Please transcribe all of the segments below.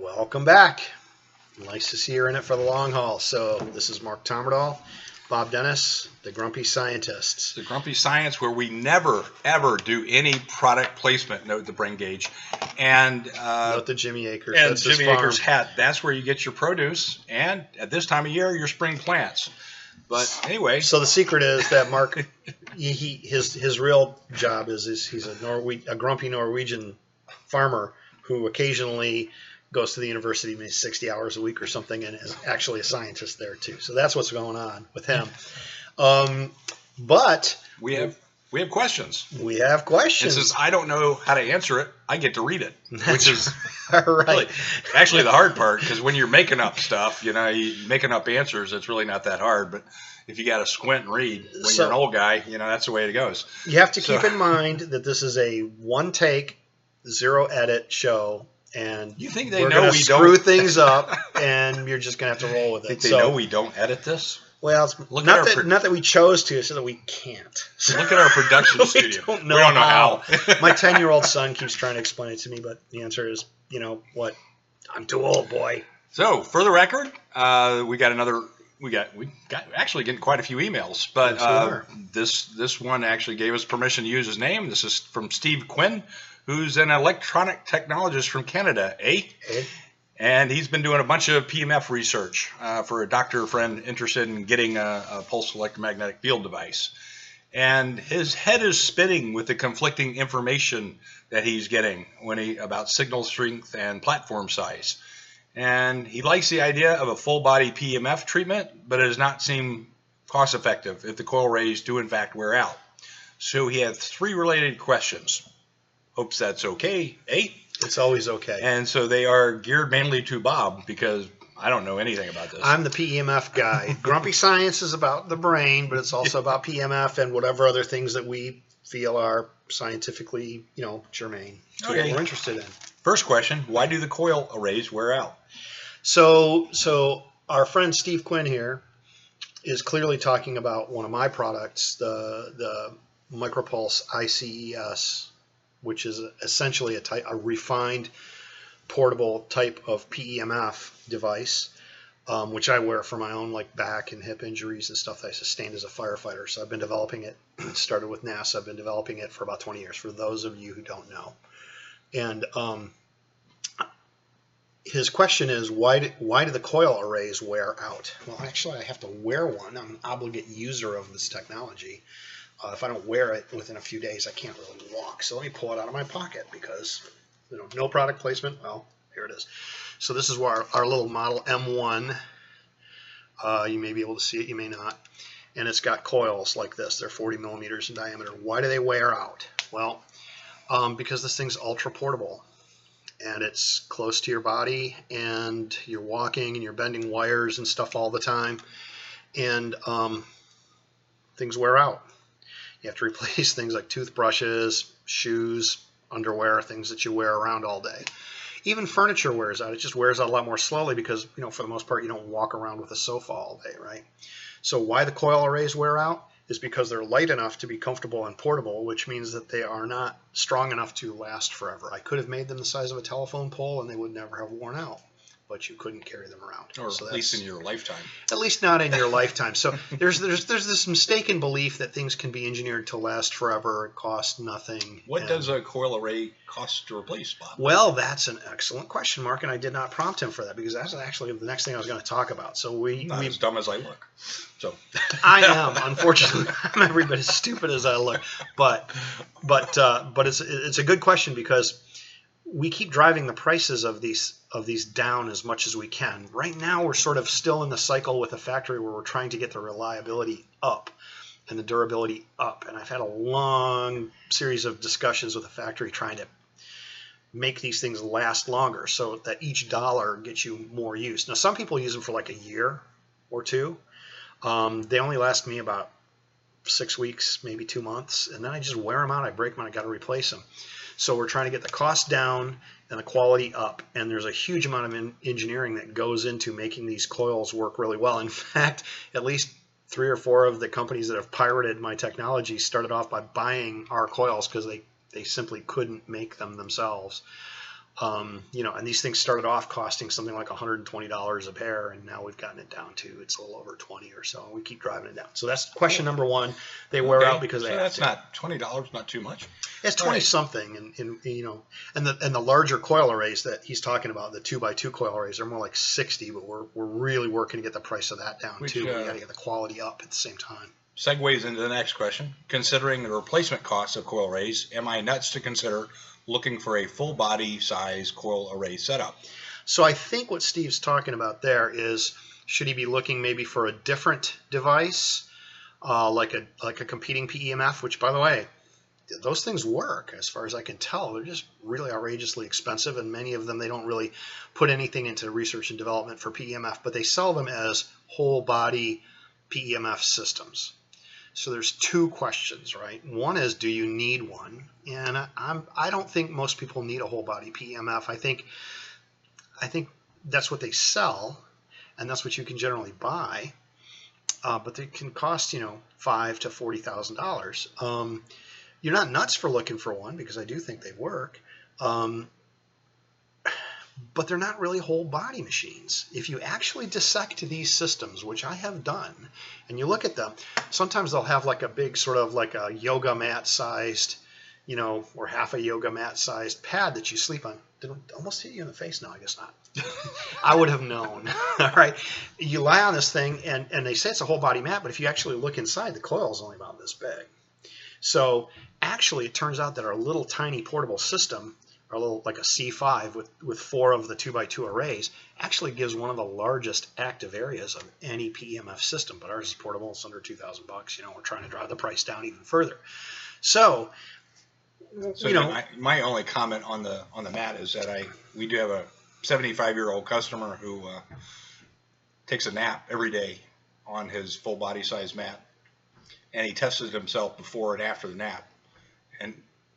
Welcome back. Nice to see you're in it for the long haul. So this is Mark Tommerdahl, Bob Dennis, the Grumpy Scientists. The Grumpy Science, where we never, ever do any product placement, note the brain gauge. And note the Jimmy Akers. And that's Jimmy Akers hat. That's where you get your produce. And at this time of year, your spring plants. But anyway. So the secret is that Mark, his real job is he's a grumpy Norwegian farmer who occasionally goes to the university maybe 60 hours a week or something and is actually a scientist there too. So that's what's going on with him. But we have questions. We have questions. And since I don't know how to answer it, I get to read it, which is right. really, actually the hard part, because when you're making up stuff, you're making up answers, it's really not that hard. But if you got to squint and read when you're an old guy, that's the way it goes. You have to keep in mind that this is a one-take, zero-edit show. And you think they we're know gonna we screw don't things up, and you're just gonna have to roll with it. Think they know we don't edit this? Well, it's not that we chose to, it's so that we can't. Look at our production studio. We don't know how. My 10-year-old son keeps trying to explain it to me, but the answer is, what? I'm too old, boy. So, for the record, we got actually getting quite a few emails, but this one actually gave us permission to use his name. This is from Steve Quinn, who's an electronic technologist from Canada, And he's been doing a bunch of PMF research for a doctor friend interested in getting a pulse electromagnetic field device. And his head is spinning with the conflicting information that he's getting about signal strength and platform size. And he likes the idea of a full-body PMF treatment, but it does not seem cost-effective if the coil rays do in fact wear out. So he had 3 related questions. Hopes that's okay. It's always okay. And so they are geared mainly to Bob, because I don't know anything about this. I'm the PEMF guy. Grumpy Science is about the brain, but it's also about PMF and whatever other things that we feel are scientifically, germane. So Okay. we're interested in. First question, why do the coil arrays wear out? So our friend Steve Quinn here is clearly talking about one of my products, the Micro-Pulse ICES, which is essentially a refined portable type of PEMF device, which I wear for my own back and hip injuries and stuff that I sustained as a firefighter. So I've been developing it. It started with NASA. I've been developing it for about 20 years, for those of you who don't know. And his question is, why do the coil arrays wear out? Well, actually, I have to wear one. I'm an obligate user of this technology. If I don't wear it within a few days, I can't really walk. So let me pull it out of my pocket because, no product placement. Well, here it is. So this is where our little model M1. You may be able to see it, you may not. And it's got coils like this. They're 40 millimeters in diameter. Why do they wear out? Well, because this thing's ultra portable. And it's close to your body, and you're walking and you're bending wires and stuff all the time. And things wear out. You have to replace things like toothbrushes, shoes, underwear, things that you wear around all day. Even furniture wears out. It just wears out a lot more slowly because, for the most part, you don't walk around with a sofa all day, right? So why the coil arrays wear out is because they're light enough to be comfortable and portable, which means that they are not strong enough to last forever. I could have made them the size of a telephone pole and they would never have worn out. But you couldn't carry them around. Or at least in your lifetime. At least not in your lifetime. So there's this mistaken belief that things can be engineered to last forever, cost nothing. What does a coil array cost to replace, Bob? Well, that's an excellent question, Mark, and I did not prompt him for that because that's actually the next thing I was going to talk about. So Not as dumb as I look. So I am, unfortunately. I'm every bit as stupid as I look. But it's a good question because we keep driving the prices of these down as much as we can. Right now, we're sort of still in the cycle with the factory where we're trying to get the reliability up and the durability up. And I've had a long series of discussions with the factory trying to make these things last longer so that each dollar gets you more use. Now, some people use them for like a year or two. They only last me about 6 weeks, maybe 2 months. And then I just wear them out. I break them and I got to replace them. So we're trying to get the cost down and the quality up, and there's a huge amount of engineering that goes into making these coils work really well. In fact, at least 3 or 4 of the companies that have pirated my technology started off by buying our coils because they simply couldn't make them themselves. And these things started off costing something like $120 a pair, and now we've gotten it down to it's a little over 20 or so. And we keep driving it down. So that's question number one. They wear out because they have to. Not $20, not too much. It's 20 something, and the larger coil arrays that he's talking about, the 2x2 coil arrays, are more like 60. But we're really working to get the price of that down too. We got to get the quality up at the same time. Segues into the next question. Considering the replacement costs of coil arrays, am I nuts to consider looking for a full body size coil array setup? So I think what Steve's talking about there is, should he be looking maybe for a different device, like a competing PEMF, which, by the way, those things work as far as I can tell. They're just really outrageously expensive, and many of them, they don't really put anything into research and development for PEMF, but they sell them as whole body PEMF systems. So there's two questions, right? One is, do you need one? And I don't think most people need a whole body PEMF. I think that's what they sell, and that's what you can generally buy. But they can cost $5,000 to $40,000. You're not nuts for looking for one, because I do think they work. But they're not really whole body machines. If you actually dissect these systems, which I have done, and you look at them, sometimes they'll have like a big sort of like a yoga mat sized, or half a yoga mat sized pad that you sleep on. Did it almost hit you in the face? No, I guess not. I would have known. All right. You lie on this thing, and they say it's a whole body mat, but if you actually look inside, the coil is only about this big. So actually, it turns out that our little tiny portable system, our little like a C5 with 4 of the 2x2 arrays, actually gives one of the largest active areas of any PEMF system. But ours is portable; it's under $2,000. We're trying to drive the price down even further. So my only comment on the mat is that we do have a 75-year-old customer who takes a nap every day on his full body size mat, and he tested himself before and after the nap. And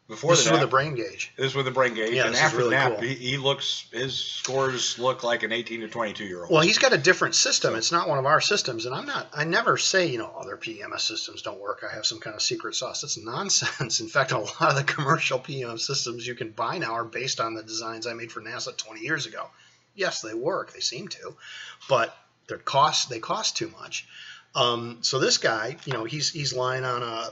before this is with a brain gauge. This is with a brain gauge, yeah, and after really the nap, cool. His scores look like an 18 to 22-year-old. Well, he's got a different system. It's not one of our systems, and I never say other PEMF systems don't work. I have some kind of secret sauce. That's nonsense. In fact, a lot of the commercial PEMF systems you can buy now are based on the designs I made for NASA 20 years ago. Yes, they work. They seem to, but they cost too much. So this guy, he's lying on a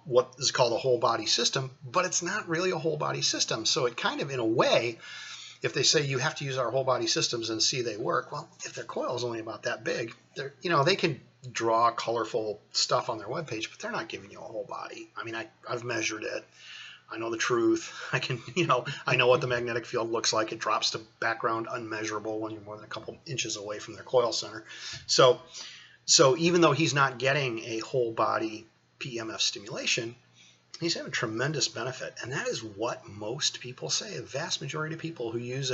what is called a whole body system, but it's not really a whole body system. So it kind of, in a way, if they say you have to use our whole body systems and see they work, well, if their coil is only about that big, they can draw colorful stuff on their webpage, but they're not giving you a whole body. I mean, I've measured it. I know the truth. I can, I know what the magnetic field looks like. It drops to background unmeasurable when you're more than a couple inches away from their coil center. So even though he's not getting a whole body PEMF stimulation, he's having tremendous benefit. And that is what most people say. The vast majority of people who use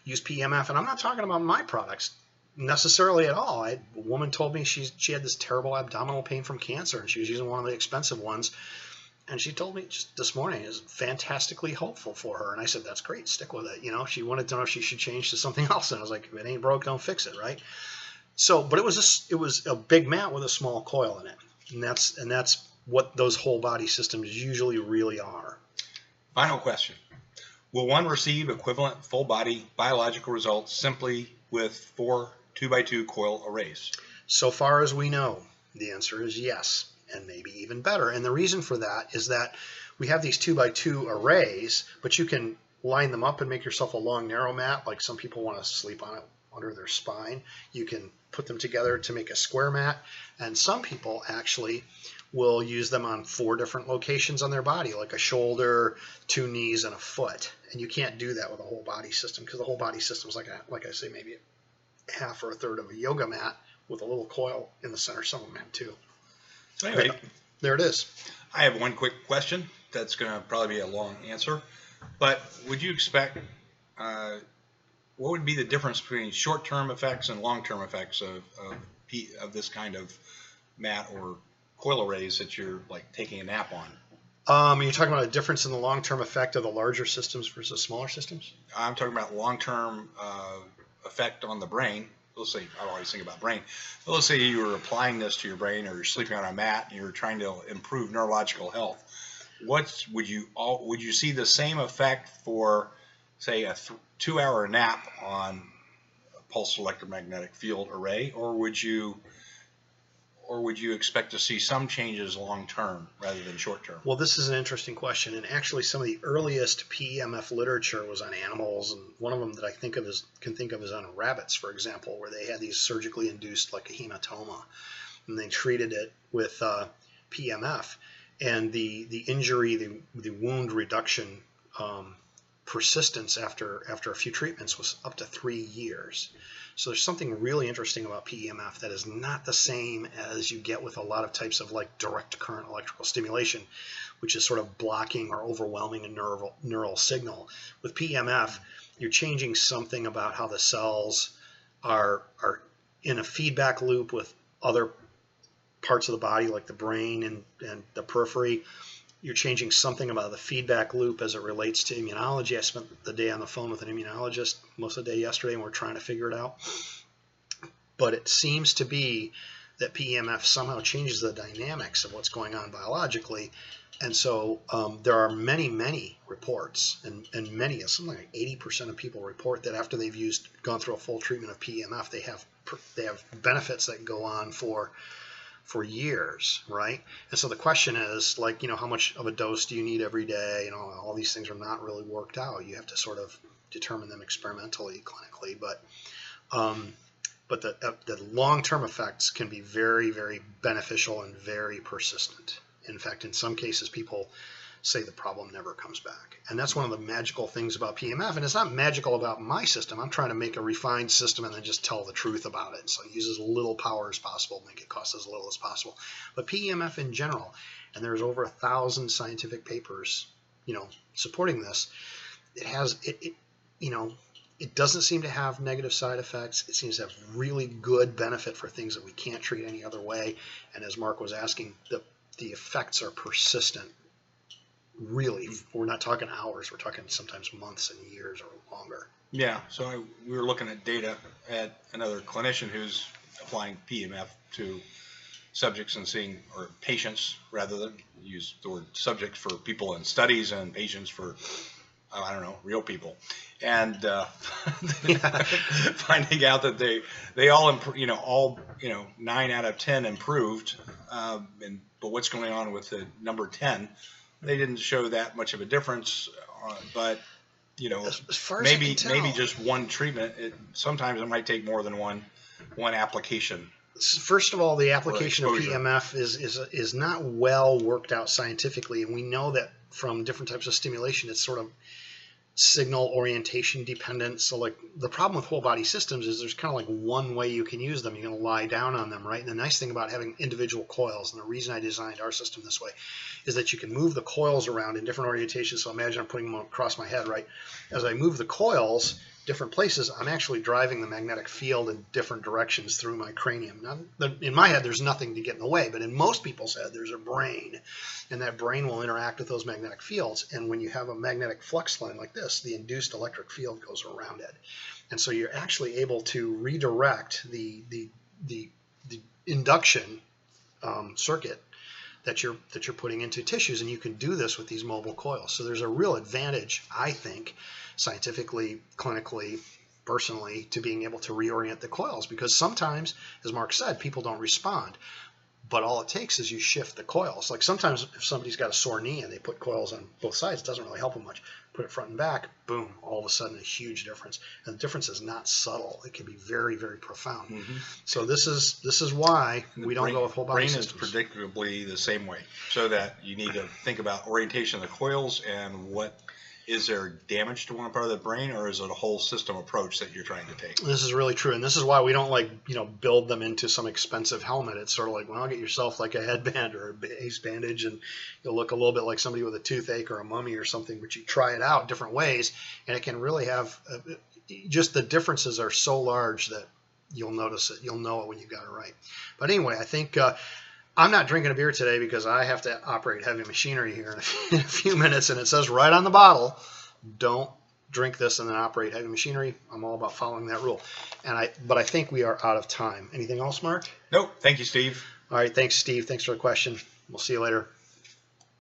PEMF. And I'm not talking about my products necessarily at all. A woman told me she had this terrible abdominal pain from cancer, and she was using one of the expensive ones. And she told me just this morning it was fantastically helpful for her. And I said, that's great. Stick with it. She wanted to know if she should change to something else. And I was like, if it ain't broke, don't fix it, right? So, but it was a big mat with a small coil in it, and that's what those whole body systems usually really are. Final question: will one receive equivalent full body biological results simply with 4 2x2 coil arrays? So far as we know, the answer is yes, and maybe even better. And the reason for that is that we have these 2x2 arrays, but you can line them up and make yourself a long narrow mat, like some people want to sleep on it under their spine. You can put them together to make a square mat, and some people actually will use them on 4 different locations on their body, like a shoulder, 2 knees, and a foot. And you can't do that with a whole body system, because the whole body system is like I say, maybe half or a third of a yoga mat with a little coil in the center. Some of them have 2. So anyway, there it is. I have one quick question that's going to probably be a long answer, but would you expect what would be the difference between short-term effects and long-term effects of this kind of mat or coil arrays that you're like taking a nap on? You're talking about a difference in the long-term effect of the larger systems versus smaller systems? I'm talking about long-term effect on the brain. Let's say, I always think about brain. But let's say you were applying this to your brain, or you're sleeping on a mat and you're trying to improve neurological health. Would you see the same effect for say, a 2-hour nap on a pulse electromagnetic field array, or would you expect to see some changes long term rather than short term? Well, this is an interesting question, and actually some of the earliest PEMF literature was on animals, and one of them that I can think of is on rabbits, for example, where they had these surgically induced, like a hematoma, and they treated it with PEMF, and the injury, the wound reduction persistence after a few treatments was up to 3 years. So there's something really interesting about PEMF that is not the same as you get with a lot of types of like direct current electrical stimulation, which is sort of blocking or overwhelming a neural signal. With PEMF, you're changing something about how the cells are in a feedback loop with other parts of the body, like the brain and the periphery. You're changing something about the feedback loop as it relates to immunology. I spent the day on the phone with an immunologist most of the day yesterday, and we're trying to figure it out. But it seems to be that PEMF somehow changes the dynamics of what's going on biologically. And so there are many reports, and many, something like 80% of people report that after they've gone through a full treatment of PEMF, they have benefits that go on for years, right? And so the question is, like, how much of a dose do you need every day? All these things are not really worked out. You have to sort of determine them experimentally, clinically, but the long-term effects can be very, very beneficial and very persistent. In fact, in some cases, people say the problem never comes back. And that's one of the magical things about PEMF. And it's not magical about my system. I'm trying to make a refined system and then just tell the truth about it. So use as little power as possible, make it cost as little as possible. But PEMF in general, and there's over 1,000 scientific papers, supporting this. It doesn't seem to have negative side effects. It seems to have really good benefit for things that we can't treat any other way. And as Mark was asking, the effects are persistent. Really, we're not talking hours. We're talking sometimes months and years or longer. Yeah. So we were looking at data at another clinician who's applying PEMF to subjects and seeing, or patients rather than use the word subjects for people in studies and patients for, I don't know, real people. And finding out that they all, 9 out of 10 improved. But what's going on with the number 10? They didn't show that much of a difference, but maybe just one treatment. Sometimes it might take more than one application. First of all, the application of PEMF is not well worked out scientifically, and we know that from different types of stimulation, it's sort of signal orientation dependent. So like the problem with whole body systems is there's kind of like one way you can use them. You're going to lie down on them, right? And the nice thing about having individual coils, and the reason I designed our system this way, is that you can move the coils around in different orientations. So imagine I'm putting them across my head, right? As I move the coils different places, I'm actually driving the magnetic field in different directions through my cranium. Now, in my head, there's nothing to get in the way, but in most people's head, there's a brain, and that brain will interact with those magnetic fields. And when you have a magnetic flux line like this, the induced electric field goes around it. And so you're actually able to redirect the induction circuit that you're putting into tissues, and you can do this with these mobile coils. So there's a real advantage, I think, scientifically, clinically, personally, to being able to reorient the coils, because sometimes, as Mark said, people don't respond. But all it takes is you shift the coils. Like sometimes if somebody's got a sore knee and they put coils on both sides, it doesn't really help them much. Put it front and back, boom, all of a sudden a huge difference. And the difference is not subtle. It can be very, very profound. Mm-hmm. So this is why we don't go with whole body systems. Brain is predictably the same way, so that you need to think about orientation of the coils and what. Is there damage to one part of the brain, or is it a whole system approach that you're trying to take? This is really true, and this is why we don't build them into some expensive helmet. It's sort of like, well, get yourself like a headband or a base bandage, and you'll look a little bit like somebody with a toothache or a mummy or something. But you try it out different ways, and it can really have just the differences are so large that you'll notice it. You'll know it when you got it right. But anyway, I think. I'm not drinking a beer today because I have to operate heavy machinery here in a few minutes, and it says right on the bottle, don't drink this and then operate heavy machinery. I'm all about following that rule. But I think we are out of time. Anything else, Mark? Nope. Thank you, Steve. All right. Thanks, Steve. Thanks for the question. We'll see you later.